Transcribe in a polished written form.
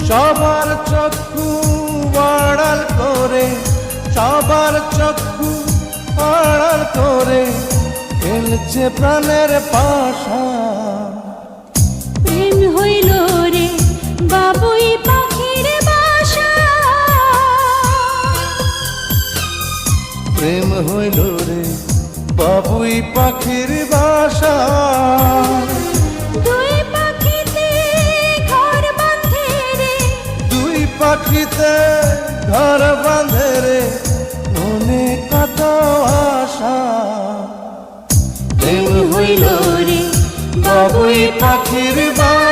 সবার চক্ষু আড়াল করে, সবার চক্ষু আড়াল করে খেলছে প্রাণের পাশা। প্রেম হইল রে বাবুই পাখির বাসা, প্রেম হইল রে বাবুই পাখির বাসা। দুই পাখিতে ঘর বাঁধে রে, দুই পাখিতে ঘর বাঁধে রে মনে কত আশা। প্রেম হইল রে বাবুই পাখির বাসা।